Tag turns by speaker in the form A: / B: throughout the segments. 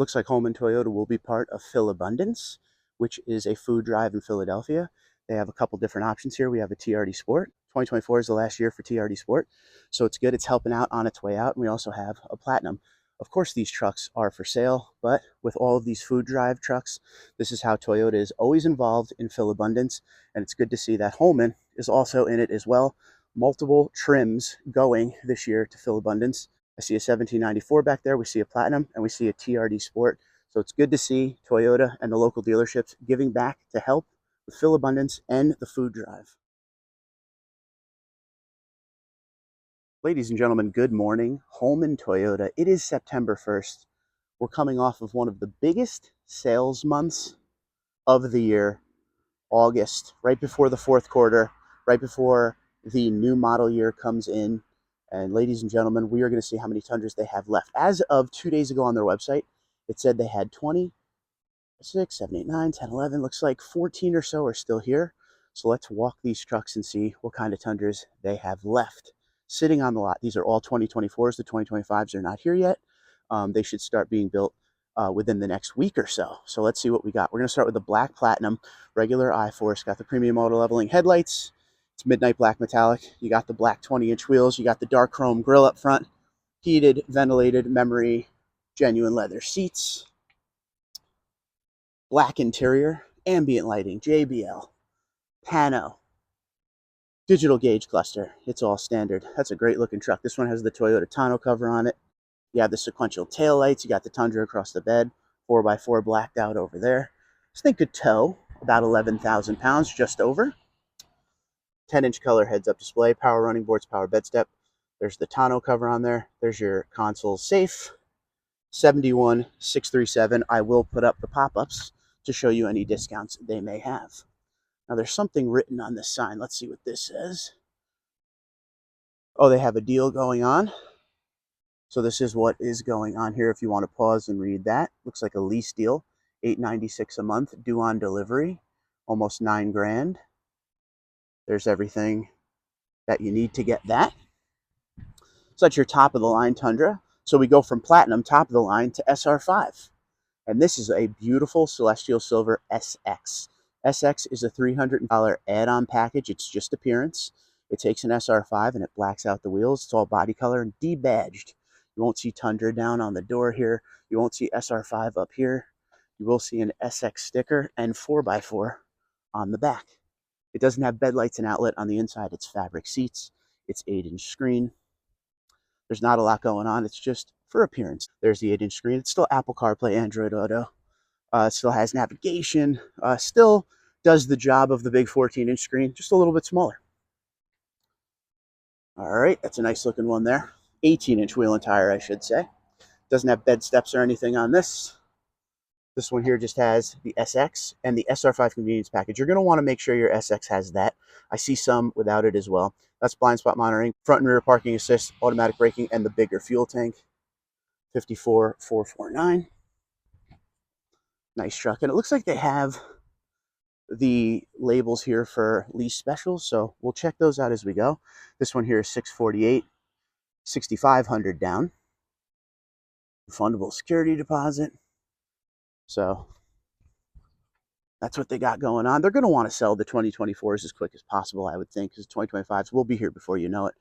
A: Looks like Holman Toyota will be part of Philabundance, which is a food drive in Philadelphia. They have a couple different options here. We have a TRD Sport. 2024 is the last year for TRD Sport, so it's good. It's helping out on its way out. And we also have a Platinum. Of course, these trucks are for sale, but with all of these food drive trucks, this is how Toyota is always involved in Philabundance, and it's good to see that Holman is also in it as well. Multiple trims going this year to Philabundance. I see a 1794 back there. We see a Platinum, and we see a TRD Sport. So it's good to see Toyota and the local dealerships giving back to help with Philabundance and the food drive. Ladies and gentlemen, good morning. Holman Toyota. It is September 1st. We're coming off of one of the biggest sales months of the year, August, right before the fourth quarter, right before the new model year comes in. And ladies and gentlemen, we are going to see how many Tundras they have left. As of 2 days ago on their website, it said they had 20, 6, 7, 8, 9, 10, 11. Looks like 14 or so are still here. So let's walk these trucks and see what kind of Tundras they have left sitting on the lot. These are all 2024s. The 2025s are not here yet. They should start being built within the next week or so. So let's see what we got. We're going to start with the black Platinum, regular I-Force. Got the premium auto leveling headlights. It's midnight black metallic. You got the black 20-inch wheels. You got the dark chrome grille up front. Heated, ventilated, memory, genuine leather seats. Black interior, ambient lighting, JBL, pano, digital gauge cluster. It's all standard. That's a great looking truck. This one has the Toyota tonneau cover on it. You have the sequential tail lights. You got the Tundra across the bed, 4x4 blacked out over there. This thing could tow about 11,000 pounds, just over. 10-inch color heads-up display, power running boards, power bed step. There's the tonneau cover on there. There's your console safe. 71637. I will put up the pop-ups to show you any discounts they may have. Now there's something written on this sign. Let's see what this says. Oh, they have a deal going on. So this is what is going on here if you want to pause and read that. Looks like a lease deal. $896 a month, due on delivery, almost $9,000. There's everything that you need to get that. So that's your top of the line Tundra. So we go from Platinum, top of the line, to SR5. And this is a beautiful Celestial Silver SX. SX is a $300 add-on package. It's just appearance. It takes an SR5 and it blacks out the wheels. It's all body color and debadged. You won't see Tundra down on the door here. You won't see SR5 up here. You will see an SX sticker and 4x4 on the back. It doesn't have bed lights and outlet on the inside. It's fabric seats. It's 8-inch screen. There's not a lot going on. It's just for appearance. There's the 8-inch screen. It's still Apple CarPlay, Android Auto. It still has navigation. Still does the job of the big 14-inch screen, just a little bit smaller. All right, that's a nice looking one there. 18-inch wheel and tire, I should say. Doesn't have bed steps or anything on this. This one here just has the SX and the SR5 convenience package. You're going to want to make sure your SX has that. I see some without it as well. That's blind spot monitoring, front and rear parking assist, automatic braking, and the bigger fuel tank. 54,449. Nice truck. And it looks like they have the labels here for lease specials, so we'll check those out as we go. This one here is 648, 6,500 down. Refundable security deposit. So that's what they got going on. They're going to want to sell the 2024s as quick as possible, I would think, because 2025s will be here before you know it.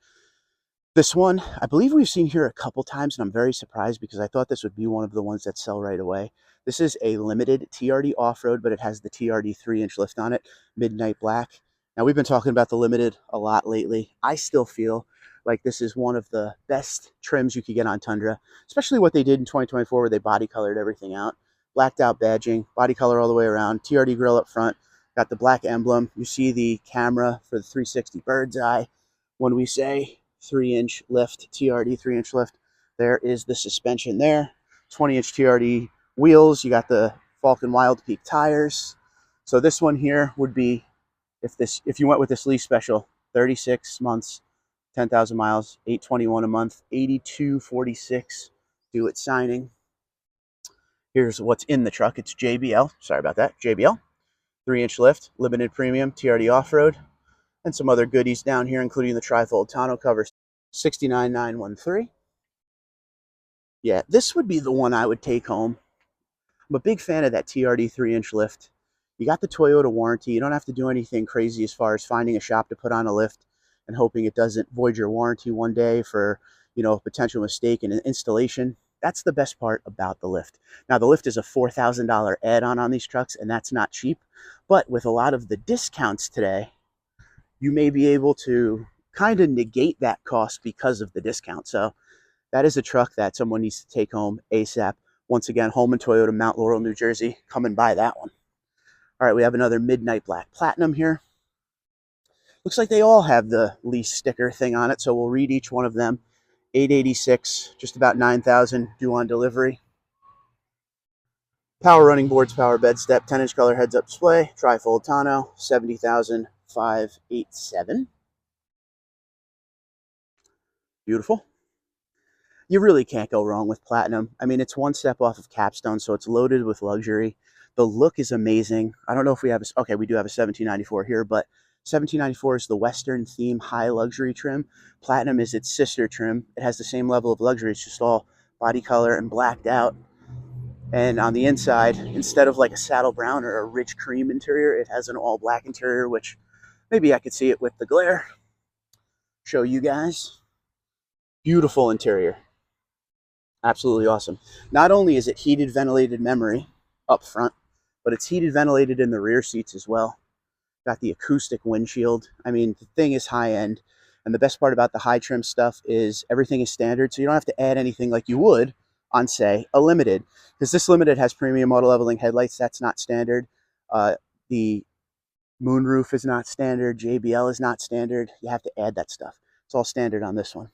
A: This one, I believe we've seen here a couple times, and I'm very surprised because I thought this would be one of the ones that sell right away. This is a limited TRD off-road, but it has the TRD 3-inch lift on it, midnight black. Now, we've been talking about the limited a lot lately. I still feel like this is one of the best trims you could get on Tundra, especially what they did in 2024 where they body colored everything out. Blacked out badging, body color all the way around, TRD grill up front, got the black emblem. You see the camera for the 360 bird's eye. When we say 3-inch lift, TRD 3-inch lift, there is the suspension there. 20-inch TRD wheels. You got the Falcon Wild Peak tires. So this one here would be, if you went with this lease special, 36 months, 10,000 miles, $821 a month, $82.46 due at signing. Here's what's in the truck. It's JBL. Sorry about that. JBL. 3-inch lift, limited premium, TRD off-road, and some other goodies down here, including the trifold tonneau cover. 69,913. Yeah, this would be the one I would take home I'm a big fan of that TRD 3-inch lift. You got the Toyota warranty. You don't have to do anything crazy as far as finding a shop to put on a lift and hoping it doesn't void your warranty one day for, a potential mistake in an installation. That's the best part about the lift. Now, the lift is a $4,000 add-on on these trucks, and that's not cheap. But with a lot of the discounts today, you may be able to kind of negate that cost because of the discount. So that is a truck that someone needs to take home ASAP. Once again, Holman Toyota, Mount Laurel, New Jersey. Come and buy that one. All right, we have another Midnight Black Platinum here. Looks like they all have the lease sticker thing on it, so we'll read each one of them. 886, just about 9,000 due on delivery. Power running boards, power bed step, 10-inch color heads-up display, trifold tonneau, 70,587. Beautiful. You really can't go wrong with Platinum. I mean, it's one step off of Capstone, so it's loaded with luxury. The look is amazing. I don't know if we have okay, we do have a 1794 here, but 1794 is the Western theme high luxury trim. Platinum is its sister trim. It has the same level of luxury. It's just all body color and blacked out. And on the inside, instead of like a saddle brown or a rich cream interior, it has an all black interior, which maybe I could see it with the glare. Show you guys. Beautiful interior. Absolutely awesome. Not only is it heated ventilated memory up front, but it's heated ventilated in the rear seats as well. Got the acoustic windshield. I mean, the thing is high end. And the best part about the high trim stuff is everything is standard, so you don't have to add anything like you would on, say, a Limited. Because this Limited has premium auto leveling headlights. That's not standard. The moonroof is not standard. JBL is not standard. You have to add that stuff. It's all standard on this one.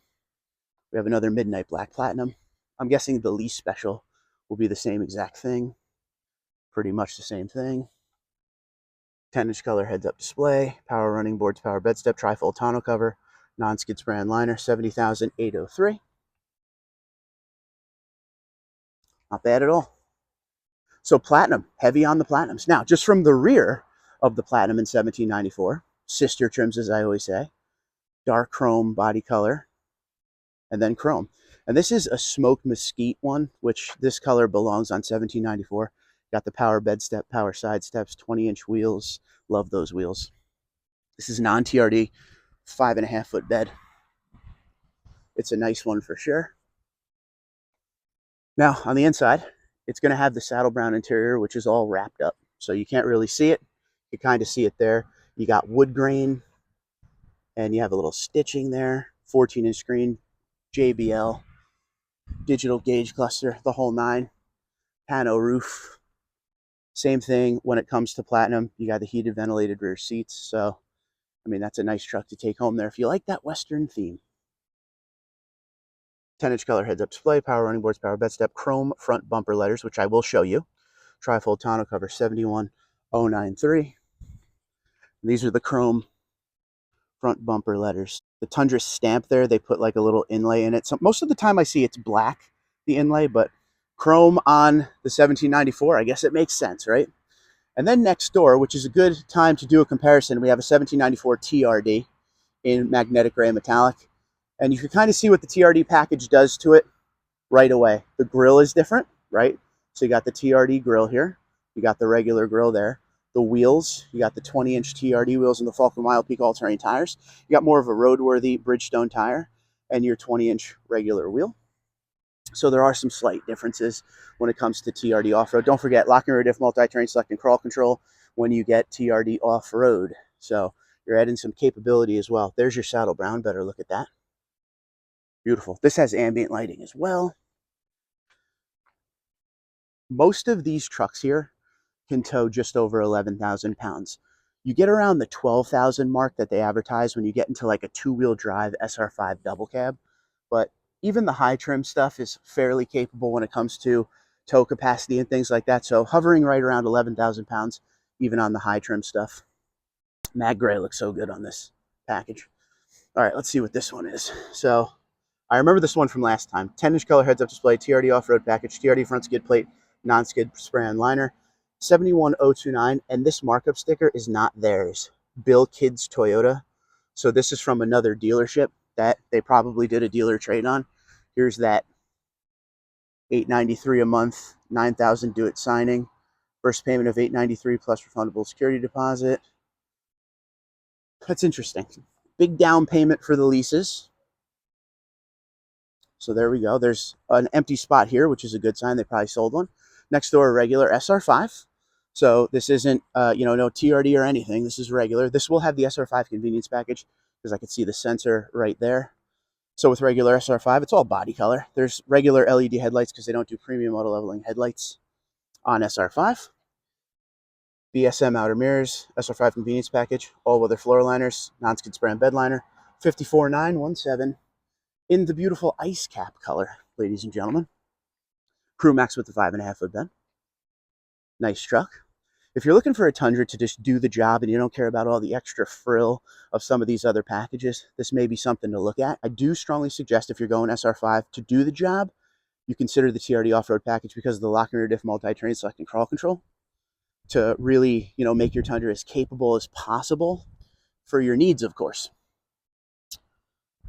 A: We have another Midnight Black Platinum. I'm guessing the lease special will be the same exact thing. Pretty much the same thing. 10-inch color heads-up display, power running boards, power bed step, trifold tonneau cover, non-skid spray and liner, 70,803. Not bad at all. So Platinum, heavy on the Platinums. Now, just from the rear of the Platinum in 1794, sister trims, as I always say, dark chrome body color, and then chrome. And this is a smoked mesquite one, which this color belongs on 1794. Got the power bed step, power side steps, 20-inch wheels. Love those wheels. This is non-TRD, 5.5-foot bed. It's a nice one for sure. Now, on the inside, it's going to have the saddle brown interior, which is all wrapped up. So you can't really see it. You kind of see it there. You got wood grain, and you have a little stitching there. 14-inch screen, JBL, digital gauge cluster, the whole nine. Pano roof. Same thing when it comes to Platinum. You got the heated ventilated rear seats. So, I mean, that's a nice truck to take home there if you like that Western theme. 10-inch color heads-up display, power running boards, power bed step, chrome front bumper letters, which I will show you. Trifold tonneau cover 71093. These are the chrome front bumper letters. The Tundra stamp there, they put like a little inlay in it. So most of the time I see it's black, the inlay, but chrome on the 1794, I guess it makes sense, right? And then next door, which is a good time to do a comparison, we have a 1794 TRD in magnetic gray metallic. And you can kind of see what the TRD package does to it right away. The grille is different, right? So you got the TRD grille here. You got the regular grille there. The wheels, you got the 20-inch TRD wheels and the Falcon Wild Peak all-terrain tires. You got more of a roadworthy Bridgestone tire and your 20-inch regular wheel. So there are some slight differences when it comes to TRD off-road. Don't forget, lock and rear diff, multi-terrain select and crawl control when you get TRD off-road. So you're adding some capability as well. There's your saddle brown. Better look at that. Beautiful. This has ambient lighting as well. Most of these trucks here can tow just over 11,000 pounds. You get around the 12,000 mark that they advertise when you get into like a two-wheel drive SR5 double cab. But even the high trim stuff is fairly capable when it comes to tow capacity and things like that. So hovering right around 11,000 pounds, even on the high trim stuff. Mag gray looks so good on this package. All right, let's see what this one is. So I remember this one from last time. 10-inch color heads-up display, TRD off-road package, TRD front skid plate, non-skid spray-on liner, 71029, and this markup sticker is not theirs. Bill Kidd's Toyota. So this is from another dealership that they probably did a dealer trade on. Here's that $893 a month 9,000 due at signing. First payment of $893 plus refundable security deposit. That's interesting. Big down payment for the leases. So there we go. There's an empty spot here, which is a good sign. They probably sold one. Next door, a regular SR5. So this isn't, no TRD or anything. This is regular. This will have the SR5 convenience package because I could see the sensor right there. So with regular SR5, it's all body color. There's regular LED headlights because they don't do premium auto leveling headlights on SR5. BSM outer mirrors, SR5 convenience package, all-weather floor liners, non-skid spray bed liner, 54917 in the beautiful ice cap color, ladies and gentlemen. Crew Max with the 5.5-foot bed. Nice truck. If you're looking for a Tundra to just do the job and you don't care about all the extra frill of some of these other packages, this may be something to look at. I do strongly suggest if you're going SR5 to do the job, you consider the TRD off-road package because of the lock and rear diff multi-terrain select and crawl control to really, make your Tundra as capable as possible for your needs, of course.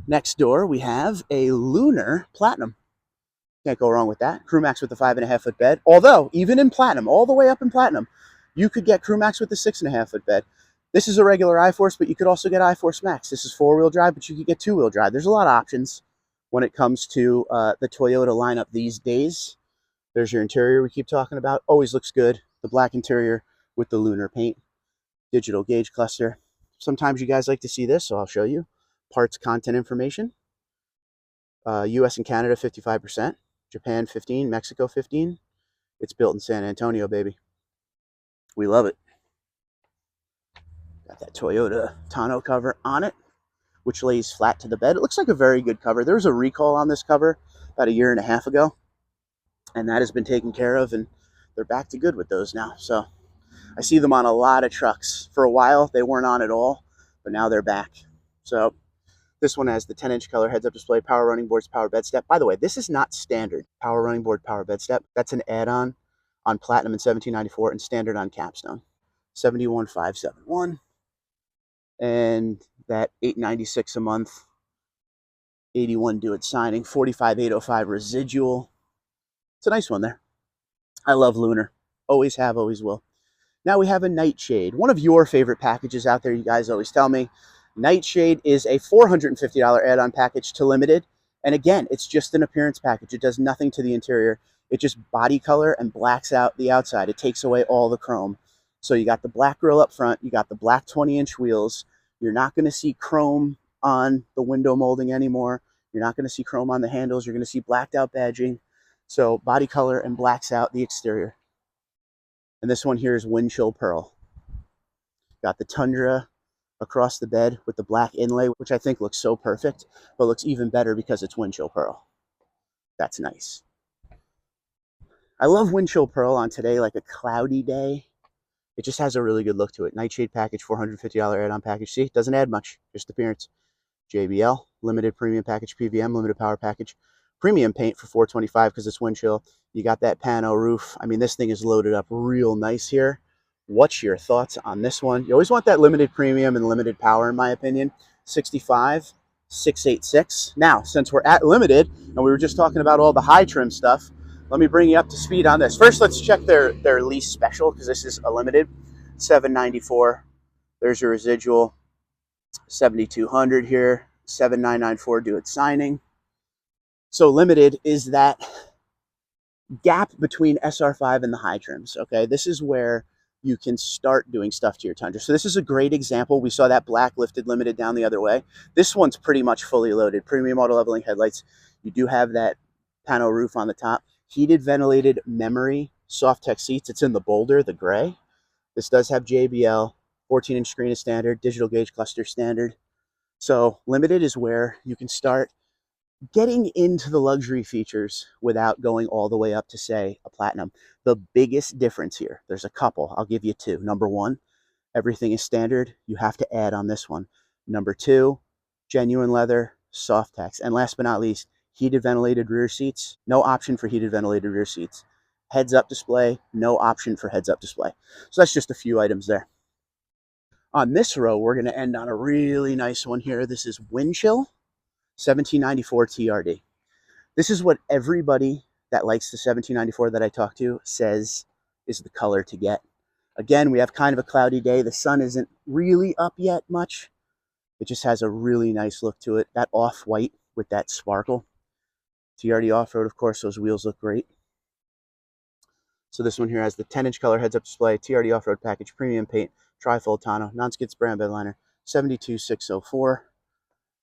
A: Next door, we have a Lunar Platinum. Can't go wrong with that. Crew Max with the 5.5-foot bed. Although, even in Platinum, all the way up in Platinum, you could get Crew Max with the 6.5-foot bed. This is a regular iForce, but you could also get iForce Max. This is 4-wheel drive, but you could get 2-wheel drive. There's a lot of options when it comes to the Toyota lineup these days. There's your interior we keep talking about. Always looks good. The black interior with the Lunar paint. Digital gauge cluster. Sometimes you guys like to see this, so I'll show you. Parts content information. US and Canada, 55%. Japan, 15%. Mexico, 15%. It's built in San Antonio, baby. We love it. Got that Toyota tonneau cover on it, which lays flat to the bed. It looks like a very good cover. There was a recall on this cover about 1.5 years ago, and that has been taken care of, and they're back to good with those now. So I see them on a lot of trucks. For a while, they weren't on at all, but now they're back. So this one has the 10-inch color heads-up display, power running boards, power bed step. By the way, this is not standard power running board, power bed step. That's an add-on on Platinum in 1794 and standard on Capstone. 71,571. And that $896 a month, 81 due at signing, 45,805 residual. It's a nice one there. I love Lunar. Always have, always will. Now we have a Nightshade. One of your favorite packages out there, you guys always tell me. Nightshade is a $450 add-on package to Limited. And again, it's just an appearance package. It does nothing to the interior. It just body color and blacks out the outside. It takes away all the chrome. So you got the black grille up front. You got the black 20-inch wheels. You're not going to see chrome on the window molding anymore. You're not going to see chrome on the handles. You're going to see blacked out badging. So body color and blacks out the exterior. And this one here is Windchill Pearl. Got the Tundra across the bed with the black inlay, which I think looks so perfect, but looks even better because it's Windchill Pearl. That's nice. I love Windchill Pearl on today, like a cloudy day. It just has a really good look to it. Nightshade package, $450 add-on package. See, it doesn't add much, just appearance. JBL, limited premium package, PVM, limited power package. Premium paint for $425 because it's Windchill. You got that pano roof. I mean, this thing is loaded up real nice here. What's your thoughts on this one? You always want that limited premium and limited power, in my opinion. 65, 686. Now, since we're at limited, and we were just talking about all the high trim stuff, let me bring you up to speed on this. First, let's check their lease special, because this is a limited. $794. There's your residual. $7,200 here. $7,994 due at signing. So limited is that gap between SR5 and the high trims. Okay, this is where you can start doing stuff to your Tundra. So this is a great example. We saw that black lifted limited down the other way. This one's pretty much fully loaded. Premium auto leveling headlights. You do have that pano roof on the top. Heated, ventilated, memory, soft tech seats. It's in the Boulder, the gray. This does have JBL. 14-inch screen is standard. Digital gauge cluster standard. So limited is where you can start getting into the luxury features without going all the way up to, say, a Platinum. The biggest difference here, there's a couple. I'll give you two. Number one, everything is standard. You have to add on this one. Number two, genuine leather, soft text. And last but not least, heated ventilated rear seats. No option for heated ventilated rear seats. Heads-up display, no option for heads-up display. So that's just a few items there. On this row, we're going to end on a really nice one here. This is Windchill 1794 TRD. This is what everybody that likes the 1794 that I talked to says is the color to get. Again, we have kind of a cloudy day. The sun isn't really up yet much. It just has a really nice look to it. That off-white with that sparkle. TRD Off-Road, of course, those wheels look great. So this one here has the 10-inch color heads-up display, TRD Off-Road package, premium paint, tri-fold tonneau, non-skid spray and bed liner, 72604.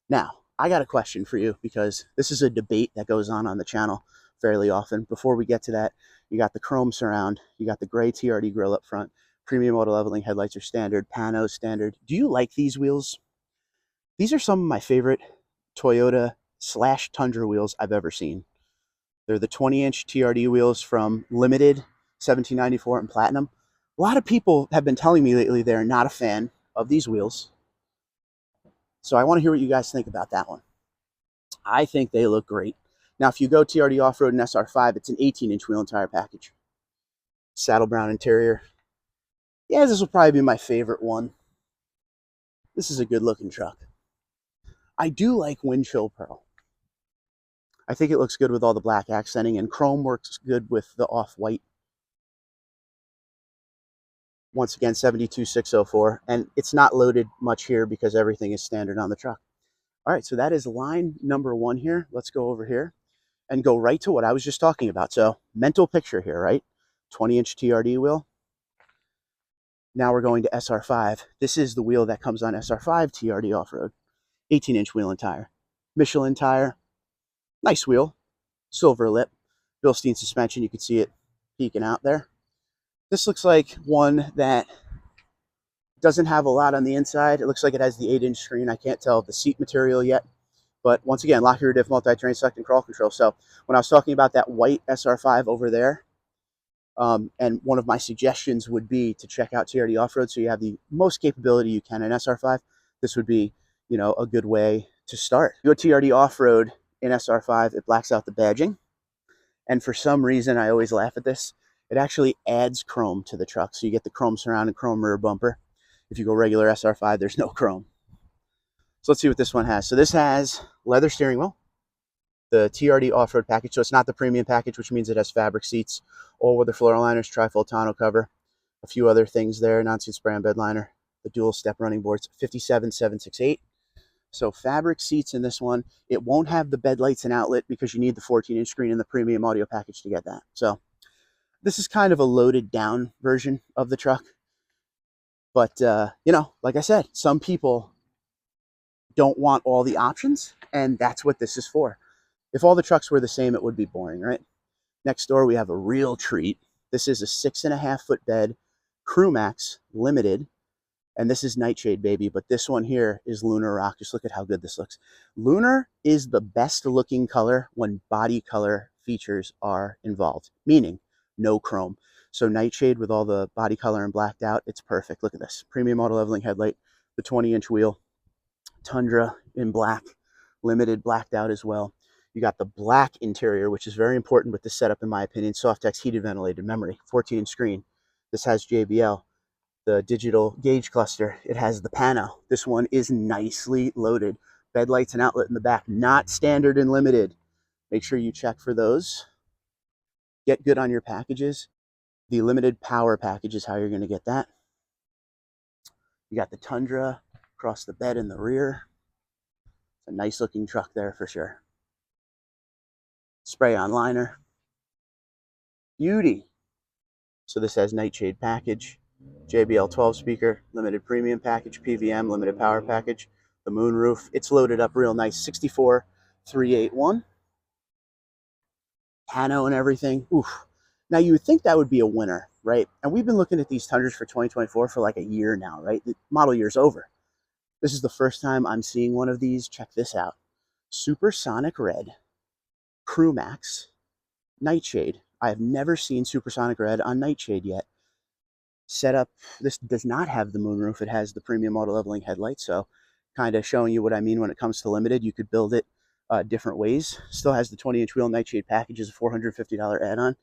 A: Now, I got a question for you because this is a debate that goes on the channel fairly often. Before we get to that, you got the chrome surround, you got the gray TRD grille up front, premium auto leveling headlights are standard, pano standard. Do you like these wheels? These are some of my favorite Toyota / Tundra wheels I've ever seen. They're the 20-inch TRD wheels from Limited, 1794 and Platinum. A lot of people have been telling me lately they're not a fan of these wheels. So I want to hear what you guys think about that one. I think they look great. Now, if you go TRD Off-Road and SR5, it's an 18-inch wheel and tire package. Saddle brown interior. Yeah, this will probably be my favorite one. This is a good-looking truck. I do like windshield pearl. I think it looks good with all the black accenting, and chrome works good with the off-white. Once again, 72604, and it's not loaded much here because everything is standard on the truck. All right, so that is line number 1 here. Let's go over here and go right to what I was just talking about. So mental picture here, right? 20-inch TRD wheel. Now we're going to SR5. This is the wheel that comes on SR5 TRD Off-Road. 18-inch wheel and tire. Michelin tire. Nice wheel. Silver lip. Bilstein suspension. You can see it peeking out there. This looks like one that doesn't have a lot on the inside. It looks like it has the 8-inch screen. I can't tell the seat material yet. But once again, lock rear diff, multi-terrain select, and crawl control. So when I was talking about that white SR5 over there, and one of my suggestions would be to check out TRD Off-Road so you have the most capability you can in SR5. This would be, a good way to start. You go TRD Off-Road in SR5, it blacks out the badging. And for some reason, I always laugh at this, it actually adds chrome to the truck. So you get the chrome surround and chrome rear bumper. If you go regular SR5, there's no chrome. So let's see what this one has. So this has leather steering wheel, the TRD Off-Road package. So it's not the premium package, which means it has fabric seats, all-weather floor liners, tri-fold tonneau cover, a few other things there, non-skid spray and bed liner, the dual step running boards, 57768. So fabric seats in this one. It won't have the bed lights and outlet because you need the 14-inch screen in the premium audio package to get that. So this is kind of a loaded down version of the truck. But, like I said, some people don't want all the options, and that's what this is for. If all the trucks were the same, it would be boring, right? Next door, we have a real treat. This is a 6.5-foot bed, Crew Max Limited, and this is Nightshade, baby. But this one here is Lunar Rock. Just look at how good this looks. Lunar is the best looking color when body color features are involved, meaning no chrome. So Nightshade with all the body color and blacked out, it's perfect. Look at this. Premium auto leveling headlight, the 20-inch wheel, Tundra in black, Limited blacked out as well. You got the black interior, which is very important with this setup, in my opinion. Softex heated ventilated memory, 14-inch screen. This has JBL, the digital gauge cluster. It has the pano. This one is nicely loaded. Bed lights and outlet in the back, not standard and limited. Make sure you check for those. Get good on your packages. The limited power package is how you're going to get that. You got the Tundra across the bed in the rear. It's a nice looking truck there for sure. Spray on liner. Beauty. So this has Nightshade package, JBL 12 speaker, limited premium package, PVM, limited power package, the moonroof. It's loaded up real nice. 64,381. Pano and everything. Oof. Now you would think that would be a winner, right? And we've been looking at these Tundras for 2024 for like a year now, right? The model year's over. This is the first time I'm seeing one of these. Check this out. Supersonic Red, Crew Max, Nightshade. I have never seen Supersonic Red on Nightshade yet. Setup, this does not have the moonroof. It has the premium auto leveling headlight. So kind of showing you what I mean when it comes to limited. You could build it different ways. Still has the 20-inch wheel. Nightshade package is a $450 add-on.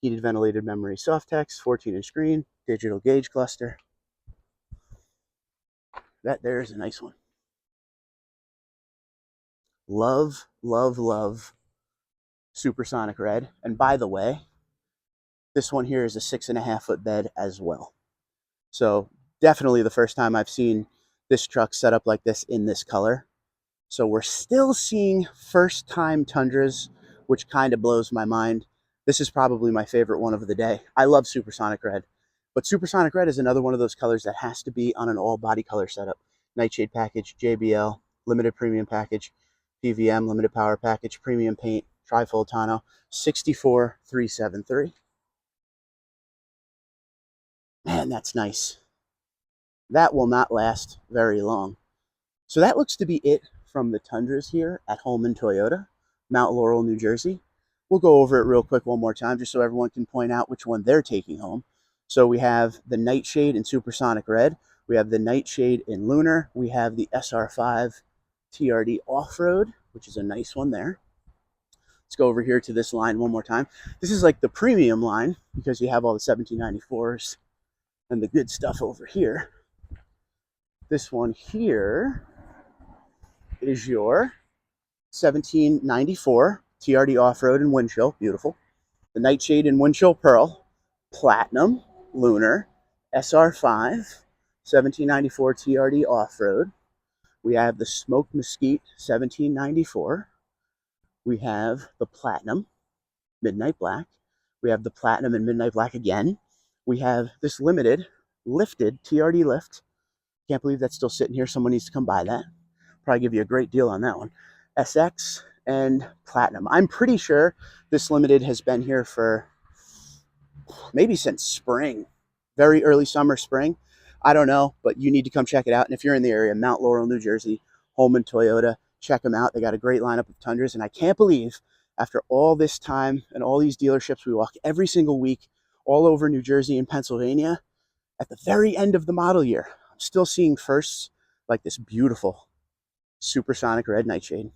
A: Heated ventilated memory Softex, 14-inch screen, digital gauge cluster. That there is a nice one. Love, love, love Supersonic Red. And by the way, this one here is a 6.5 foot bed as well. So definitely the first time I've seen this truck set up like this in this color. So we're still seeing first time Tundras, which kind of blows my mind. This is probably my favorite one of the day. I love Supersonic Red, but Supersonic Red is another one of those colors that has to be on an all body color setup. Nightshade package, JBL, limited premium package, PVM, limited power package, premium paint, trifold tonneau, 64373. Man, that's nice. That will not last very long. So that looks to be it from the Tundras here at Holman Toyota, Mount Laurel, New Jersey. We'll go over it real quick one more time just so everyone can point out which one they're taking home. So we have the Nightshade in Supersonic Red. We have the Nightshade in Lunar. We have the SR5 TRD Off-Road, which is a nice one there. Let's go over here to this line one more time. This is like the premium line because you have all the 1794s and the good stuff over here. This one here is your 1794 TRD Off-Road and Windchill, beautiful. The Nightshade and Windchill Pearl, Platinum, Lunar, SR5, 1794 TRD Off-Road. We have the Smoke Mesquite 1794. We have the Platinum, Midnight Black. We have the Platinum and Midnight Black again. We have this limited, lifted TRD lift. Can't believe that's still sitting here. Someone needs to come buy that. Probably give you a great deal on that one. SX and Platinum. I'm pretty sure this limited has been here for maybe since spring, very early summer, spring. I don't know, but you need to come check it out. And if you're in the area, Mount Laurel, New Jersey, Holman Toyota, check them out. They got a great lineup of Tundras. And I can't believe after all this time and all these dealerships we walk every single week all over New Jersey and Pennsylvania, at the very end of the model year, I'm still seeing firsts like this beautiful Supersonic Red Nightshade.